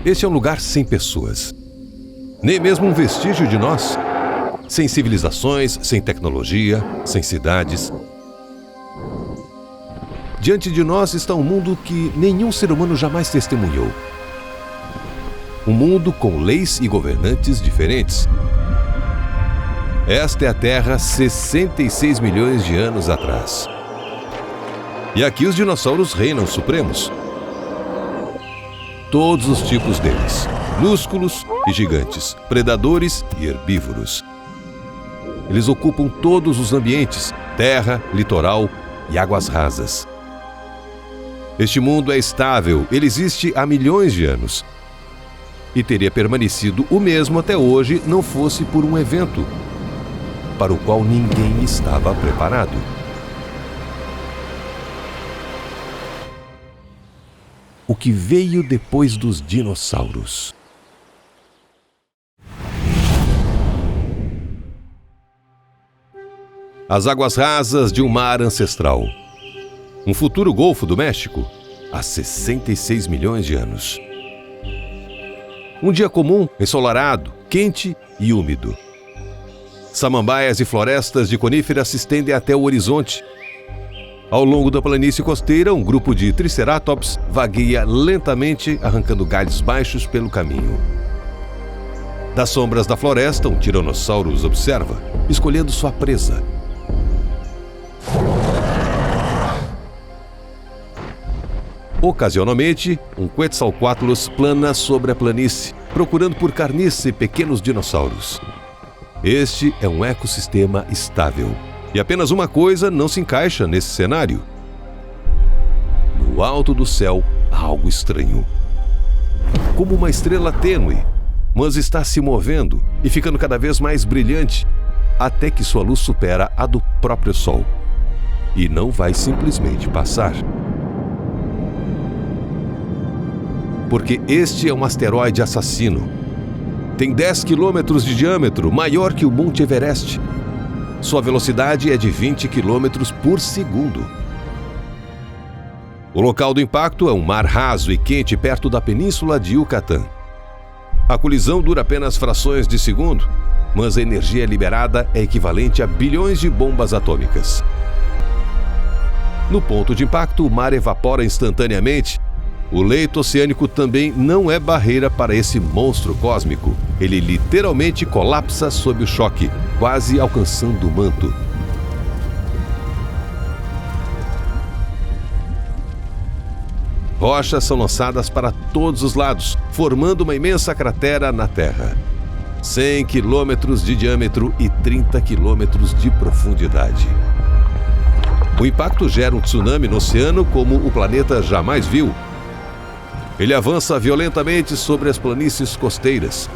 Este é um lugar sem pessoas. Nem mesmo um vestígio de nós. Sem civilizações, sem tecnologia, sem cidades. Diante de nós está um mundo que nenhum ser humano jamais testemunhou. Um mundo com leis e governantes diferentes. Esta é a Terra 66 milhões de anos atrás. E aqui os dinossauros reinam supremos. Todos os tipos deles, minúsculos e gigantes, predadores e herbívoros. Eles ocupam todos os ambientes, terra, litoral e águas rasas. Este mundo é estável, ele existe há milhões de anos. E teria permanecido o mesmo até hoje, não fosse por um evento para o qual ninguém estava preparado. O que veio depois dos dinossauros? As águas rasas de um mar ancestral. Um futuro Golfo do México, há 66 milhões de anos. Um dia comum, ensolarado, quente e úmido. Samambaias e florestas de coníferas se estendem até o horizonte. Ao longo da planície costeira, um grupo de triceratops vagueia lentamente, arrancando galhos baixos pelo caminho. Das sombras da floresta, um tiranossauro os observa, escolhendo sua presa. Ocasionalmente, um Quetzalcoatlus plana sobre a planície, procurando por carniça e pequenos dinossauros. Este é um ecossistema estável. E apenas uma coisa não se encaixa nesse cenário. No alto do céu, há algo estranho. Como uma estrela tênue, mas está se movendo e ficando cada vez mais brilhante, até que sua luz supera a do próprio Sol. E não vai simplesmente passar. Porque este é um asteroide assassino. Tem 10 quilômetros de diâmetro, maior que o Monte Everest. Sua velocidade é de 20 quilômetros por segundo. O local do impacto é um mar raso e quente perto da península de Yucatán. A colisão dura apenas frações de segundo, mas a energia liberada é equivalente a bilhões de bombas atômicas. No ponto de impacto, o mar evapora instantaneamente. O leito oceânico também não é barreira para esse monstro cósmico. Ele literalmente colapsa sob o choque, quase alcançando o manto. Rochas são lançadas para todos os lados, formando uma imensa cratera na Terra. 100 quilômetros de diâmetro e 30 quilômetros de profundidade. O impacto gera um tsunami no oceano como o planeta jamais viu. Ele avança violentamente sobre as planícies costeiras.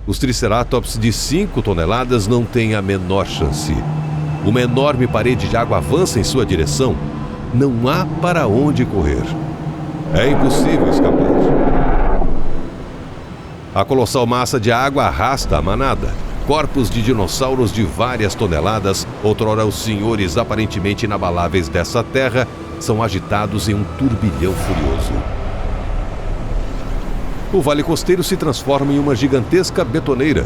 Os triceratops de 5 toneladas não têm a menor chance. Uma enorme parede de água avança em sua direção. Não há para onde correr. É impossível escapar. A colossal massa de água arrasta a manada. Corpos de dinossauros de várias toneladas, outrora os senhores aparentemente inabaláveis dessa terra, são agitados em um turbilhão furioso. O vale costeiro se transforma em uma gigantesca betoneira.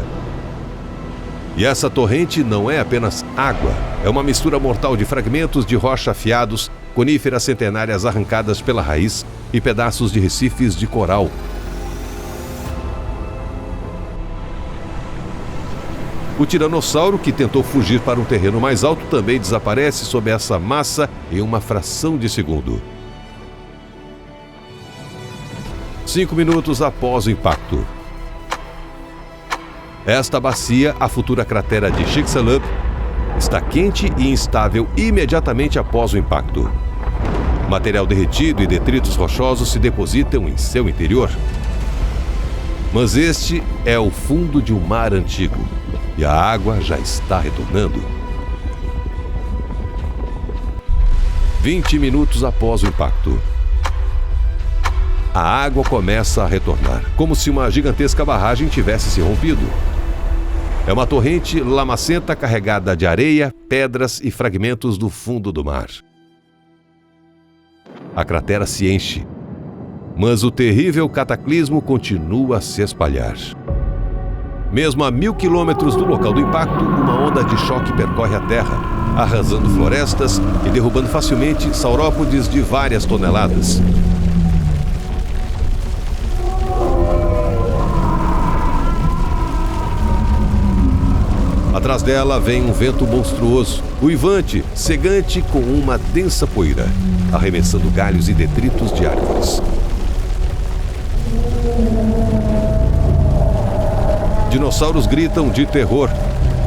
E essa torrente não é apenas água, é uma mistura mortal de fragmentos de rocha afiados, coníferas centenárias arrancadas pela raiz e pedaços de recifes de coral. O tiranossauro, que tentou fugir para um terreno mais alto, também desaparece sob essa massa em uma fração de segundo. 5 minutos após o impacto. Esta bacia, a futura cratera de Chicxulub, está quente e instável imediatamente após o impacto. Material derretido e detritos rochosos se depositam em seu interior. Mas este é o fundo de um mar antigo. E a água já está retornando. 20 minutos após o impacto. A água começa a retornar, como se uma gigantesca barragem tivesse se rompido. É uma torrente lamacenta carregada de areia, pedras e fragmentos do fundo do mar. a cratera se enche. Mas o terrível cataclismo continua a se espalhar. Mesmo a 1.000 quilômetros do local do impacto, uma onda de choque percorre a Terra, arrasando florestas e derrubando facilmente saurópodes de várias toneladas. Atrás dela vem um vento monstruoso, uivante, cegante com uma densa poeira, arremessando galhos e detritos de árvores. Dinossauros gritam de terror,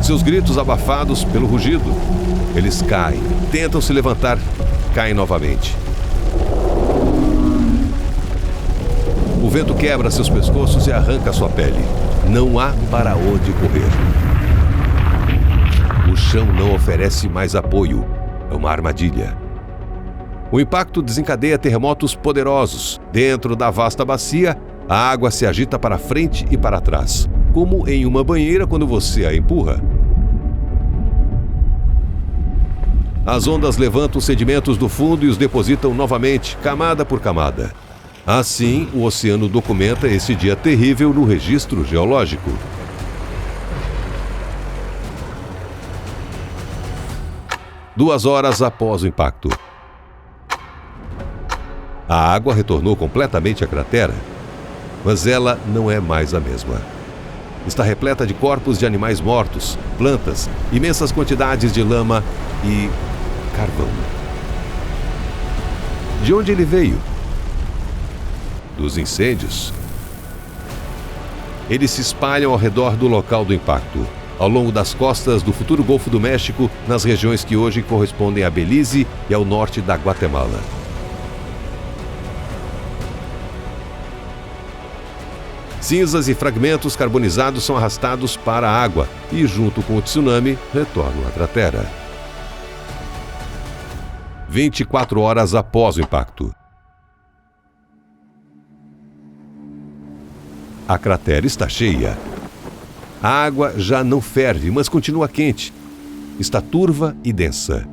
seus gritos abafados pelo rugido. Eles caem, tentam se levantar, caem novamente. O vento quebra seus pescoços e arranca sua pele. Não há para onde correr. O chão não oferece mais apoio. É uma armadilha. O impacto desencadeia terremotos poderosos. Dentro da vasta bacia, a água se agita para frente e para trás, como em uma banheira quando você a empurra. As ondas levantam os sedimentos do fundo e os depositam novamente, camada por camada. Assim, o oceano documenta esse dia terrível no registro geológico. Duas horas após o impacto, a água retornou completamente à cratera, mas ela não é mais a mesma. Está repleta de corpos de animais mortos, plantas, imensas quantidades de lama e carvão. De onde ele veio? Dos incêndios. Eles se espalham ao redor do local do impacto, ao longo das costas do futuro Golfo do México, nas regiões que hoje correspondem a Belize e ao norte da Guatemala. Cinzas e fragmentos carbonizados são arrastados para a água e, junto com o tsunami, retornam à cratera. 24 horas após o impacto. A cratera está cheia. A água já não ferve, mas continua quente. Está turva e densa.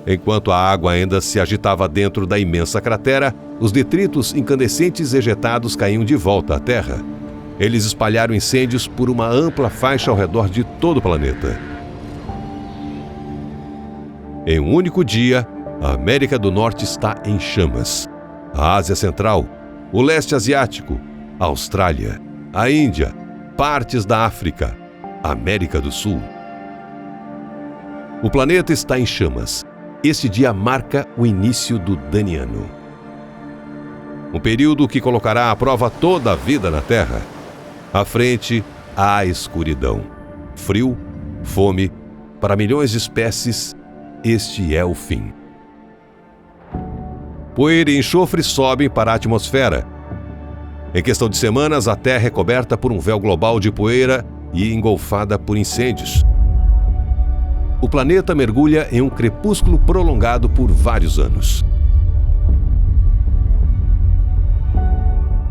Enquanto a água ainda se agitava dentro da imensa cratera, os detritos incandescentes ejetados caíam de volta à Terra. Eles espalharam incêndios por uma ampla faixa ao redor de todo o planeta. Em um único dia, a América do Norte está em chamas. A Ásia Central, o Leste Asiático, a Austrália, a Índia, partes da África, a América do Sul. O planeta está em chamas. Este dia marca o início do Daniano. Um período que colocará à prova toda a vida na Terra. À frente, há escuridão, frio, fome. Para milhões de espécies, este é o fim. Poeira e enxofre sobem para a atmosfera. Em questão de semanas, a Terra é coberta por um véu global de poeira e engolfada por incêndios. O planeta mergulha em um crepúsculo prolongado por vários anos.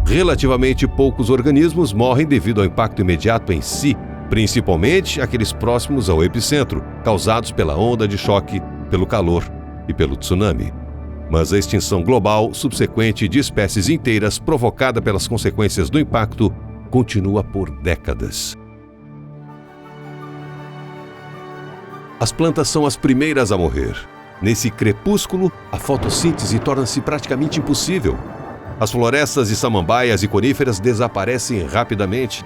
Relativamente poucos organismos morrem devido ao impacto imediato em si, principalmente aqueles próximos ao epicentro, causados pela onda de choque, pelo calor e pelo tsunami. Mas a extinção global subsequente de espécies inteiras provocada pelas consequências do impacto continua por décadas. As plantas são as primeiras a morrer. Nesse crepúsculo, a fotossíntese torna-se praticamente impossível. As florestas de samambaias e coníferas desaparecem rapidamente.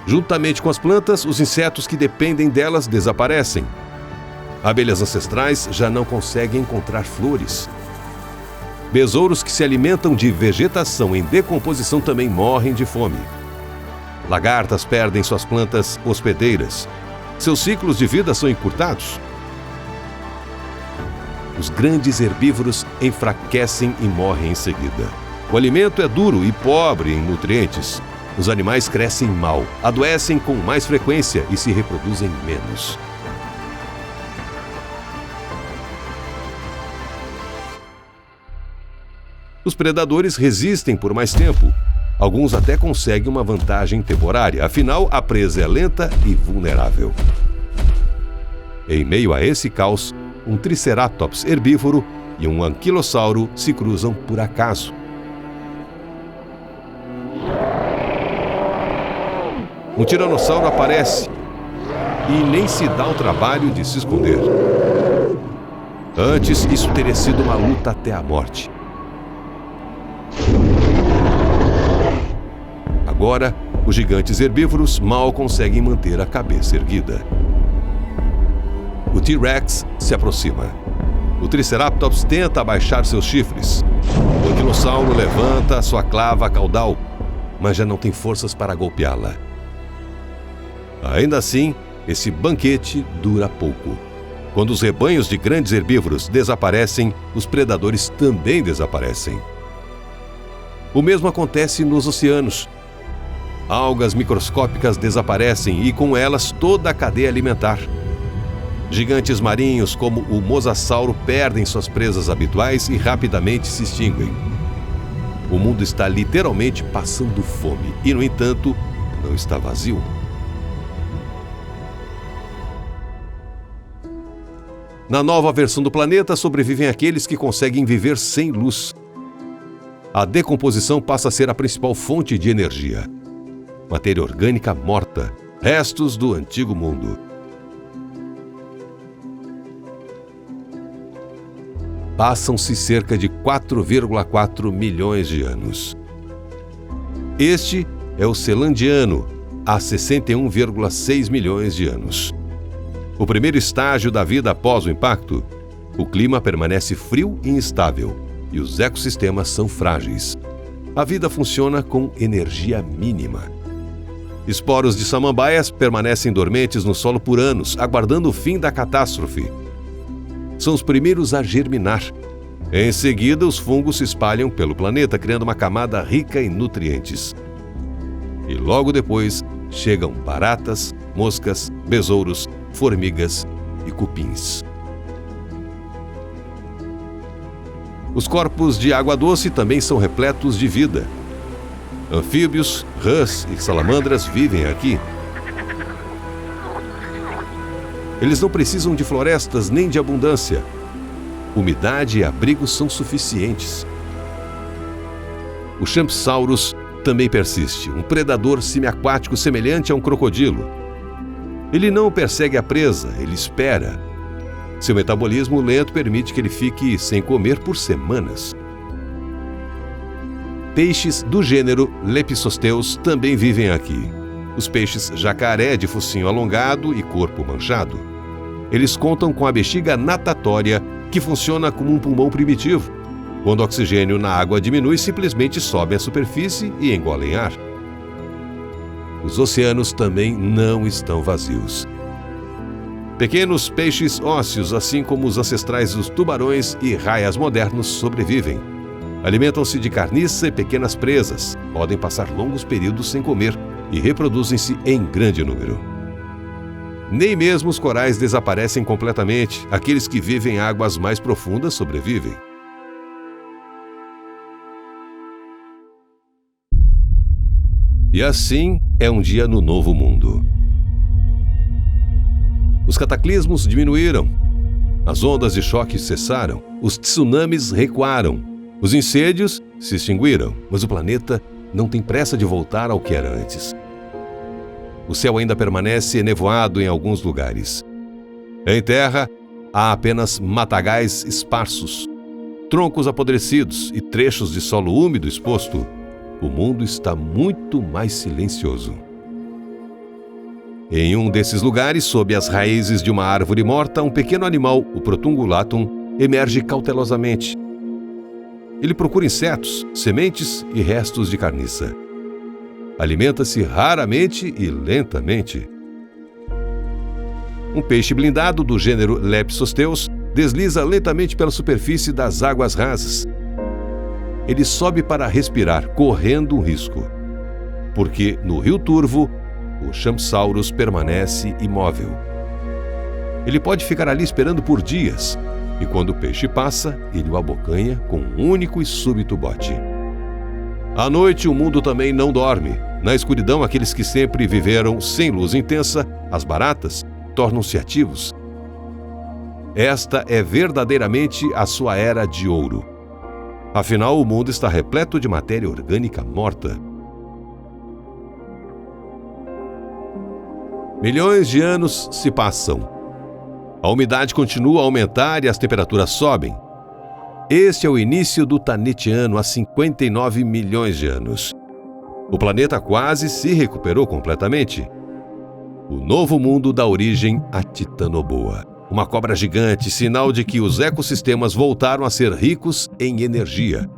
Juntamente com as plantas, os insetos que dependem delas desaparecem. Abelhas ancestrais já não conseguem encontrar flores. Besouros que se alimentam de vegetação em decomposição também morrem de fome. Lagartas perdem suas plantas hospedeiras. Seus ciclos de vida são encurtados. Os grandes herbívoros enfraquecem e morrem em seguida. O alimento é duro e pobre em nutrientes. Os animais crescem mal, adoecem com mais frequência e se reproduzem menos. Os predadores resistem por mais tempo. Alguns até conseguem uma vantagem temporária, afinal, a presa é lenta e vulnerável. Em meio a esse caos, um Triceratops herbívoro e um Anquilossauro se cruzam por acaso. Um tiranossauro aparece e nem se dá o trabalho de se esconder. Antes, isso teria sido uma luta até a morte. Agora, os gigantes herbívoros mal conseguem manter a cabeça erguida. O T-Rex se aproxima. O Triceratops tenta abaixar seus chifres. O Anquilossauro levanta sua clava caudal, mas já não tem forças para golpeá-la. Ainda assim, esse banquete dura pouco. Quando os rebanhos de grandes herbívoros desaparecem, os predadores também desaparecem. O mesmo acontece nos oceanos. Algas microscópicas desaparecem e, com elas, toda a cadeia alimentar. Gigantes marinhos como o mosasauro perdem suas presas habituais e rapidamente se extinguem. O mundo está literalmente passando fome e, no entanto, não está vazio. Na nova versão do planeta, sobrevivem aqueles que conseguem viver sem luz. A decomposição passa a ser a principal fonte de energia. Matéria orgânica morta, restos do antigo mundo. Passam-se cerca de 4,4 milhões de anos. Este é o Celandiano, há 61,6 milhões de anos. O primeiro estágio da vida após o impacto, o clima permanece frio e instável e os ecossistemas são frágeis. A vida funciona com energia mínima. Esporos de samambaias permanecem dormentes no solo por anos, aguardando o fim da catástrofe. São os primeiros a germinar. Em seguida, os fungos se espalham pelo planeta, criando uma camada rica em nutrientes. E logo depois, chegam baratas, moscas, besouros, formigas e cupins. Os corpos de água doce também são repletos de vida. Anfíbios, rãs e salamandras vivem aqui. Eles não precisam de florestas nem de abundância. Umidade e abrigo são suficientes. O Champsaurus também persiste, um predador semiaquático semelhante a um crocodilo. Ele não persegue a presa, ele espera. Seu metabolismo lento permite que ele fique sem comer por semanas. Peixes do gênero Lepissosteus também vivem aqui. Os peixes jacaré de focinho alongado e corpo manchado. Eles contam com a bexiga natatória, que funciona como um pulmão primitivo. Quando o oxigênio na água diminui, simplesmente sobem à superfície e engolem ar. Os oceanos também não estão vazios. Pequenos peixes ósseos, assim como os ancestrais dos tubarões e raias modernos, sobrevivem. Alimentam-se de carniça e pequenas presas, podem passar longos períodos sem comer e reproduzem-se em grande número. Nem mesmo os corais desaparecem completamente, aqueles que vivem em águas mais profundas sobrevivem. E assim é um dia no novo mundo. Os cataclismos diminuíram, as ondas de choque cessaram, os tsunamis recuaram, os incêndios se extinguiram, mas o planeta não tem pressa de voltar ao que era antes. O céu ainda permanece nevoado em alguns lugares. Em terra, há apenas matagais esparsos, troncos apodrecidos e trechos de solo úmido exposto. O mundo está muito mais silencioso. Em um desses lugares, sob as raízes de uma árvore morta, um pequeno animal, o Protungulatum, emerge cautelosamente. Ele procura insetos, sementes e restos de carniça. Alimenta-se raramente e lentamente. Um peixe blindado do gênero Lepissosteus desliza lentamente pela superfície das águas rasas. Ele sobe para respirar, correndo um risco. Porque no rio turvo, o Champsaurus permanece imóvel. Ele pode ficar ali esperando por dias, e quando o peixe passa, ele o abocanha com um único e súbito bote. À noite, o mundo também não dorme. Na escuridão, aqueles que sempre viveram sem luz intensa, as baratas, tornam-se ativos. Esta é verdadeiramente a sua era de ouro. Afinal, o mundo está repleto de matéria orgânica morta. Milhões de anos se passam. A umidade continua a aumentar e as temperaturas sobem. Este é o início do Tanetiano há 59 milhões de anos. O planeta quase se recuperou completamente. O novo mundo dá origem a Titanoboa, uma cobra gigante, sinal de que os ecossistemas voltaram a ser ricos em energia.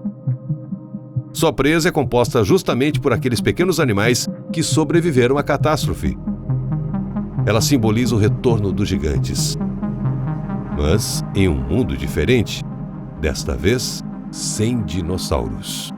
Sua presa é composta justamente por aqueles pequenos animais que sobreviveram à catástrofe. Ela simboliza o retorno dos gigantes. Mas em um mundo diferente, desta vez sem dinossauros.